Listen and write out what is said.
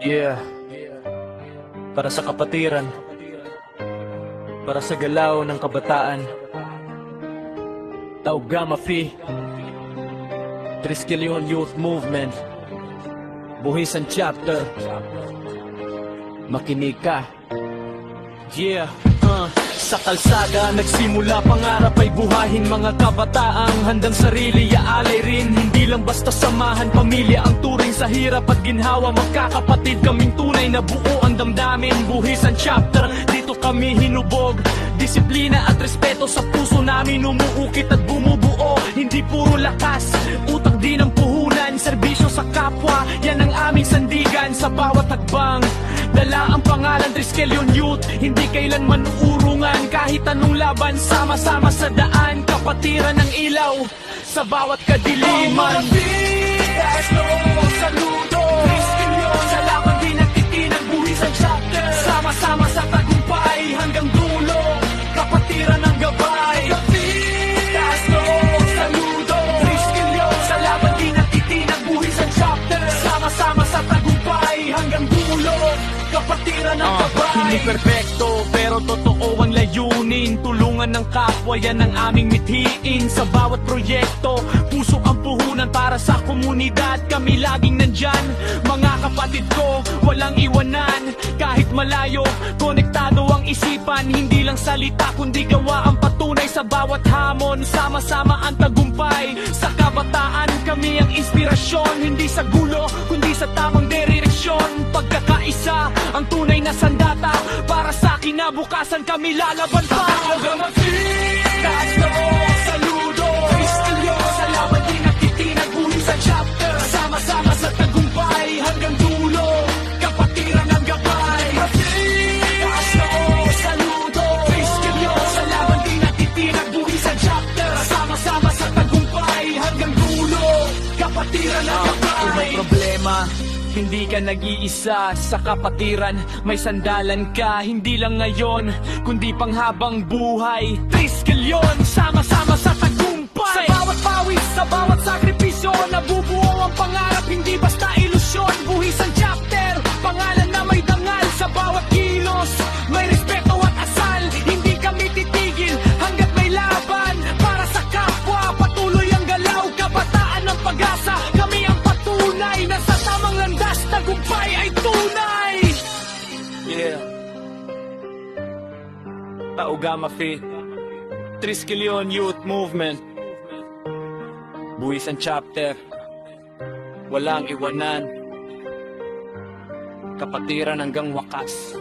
Yeah, para sa kapatiran, para sa galaw ng kabataan. Tauga Mafi, Triskelion Youth Movement, Buhisan Chapter. Makinig ka. Yeah, sa kalsada nagsimula, pangarap ay buhayin mga kabataang handang sarili iaalay rin. Hindi lang basta samahan, pamilya ang turing sa hirap at ginhawa. Magkakapatid kaming tunay na buo ang damdamin. Buhisan Chapter, dito kami hinubog. Disiplina at respeto sa puso namin umuukit at bumubuo. Hindi puro lakas, utak din ang puhunan. Serbisyo sa kapwa, yan ang aming sandigan. Sa bawat hakbang, dala ang pangalan Triskelion Youth. Hindi kailanman uurungan, kahit anong laban, sama-sama sa daan. Kapatiran ng ilaw sa bawat kadiliman. Saludo, Triskelion, sa laban din nagtitinag. Buhisan Chapter, sama-sama sa tagumpay hanggang dulo. Kapatiran ng gabay. Saludo, Triskelion, sa laban din nagtitinag. Buhisan Chapter, sama-sama sa tagumpay hanggang dulo. Kapatiran ng gabay. Hindi perpekto pero totoo ang layunin. Tulungan ng kapwa, yan ang aming mithiin. Sa bawat proyekto, puso ang puhunan para sa komunidad. Kami laging nandyan, mga kapatid ko, walang iwanan. Kahit malayo, konektado ang isipan. Hindi lang salita kundi gawa ang patunay sa bawat hamon. Sama-sama ang tagumpay. Sa kabataan, kami ang inspirasyon. Hindi sa gulo, kundi sa tamang direksyon. Pagkakaisa, ang tunay na sandata. Para sa kinabukasan kami lalaban pa. Saludo, Triskelion, sa laban din nagtitinag. Buhisan Chapter, sama-sama sa tagumpay hanggang dulo. Kapatiran ng gabay. Saludo, Triskelion, sa laban din nagtitinag. Buhisan Chapter, sama-sama sa tagumpay hanggang dulo. Kapatiran ng gabay. Kung may problema, hindi ka nag-iisa sa kapatiran. May sandalan ka, hindi lang ngayon kundi panghabang buhay. Triskelion, sama-sama sa tagumpay. Sa bawat pawis, sa bawat sakripisyo, nabubuo ang pangarap, hindi basta ilusyon. Buhisan Chapter, pangalan na may dangal. Sa bawat kilos, may respeto at asal. Hindi kami titigil hanggat may laban. Para sa kapwa, patuloy ang galaw. Kabataan ng pag-asa, kami ang patunay na sa tamang landas, tagumpay ay tunay. Yeah, Tauga Mafi, Triskelion Youth Movement, Buhisan Chapter, walang iwanan. Kapatiran hanggang wakas.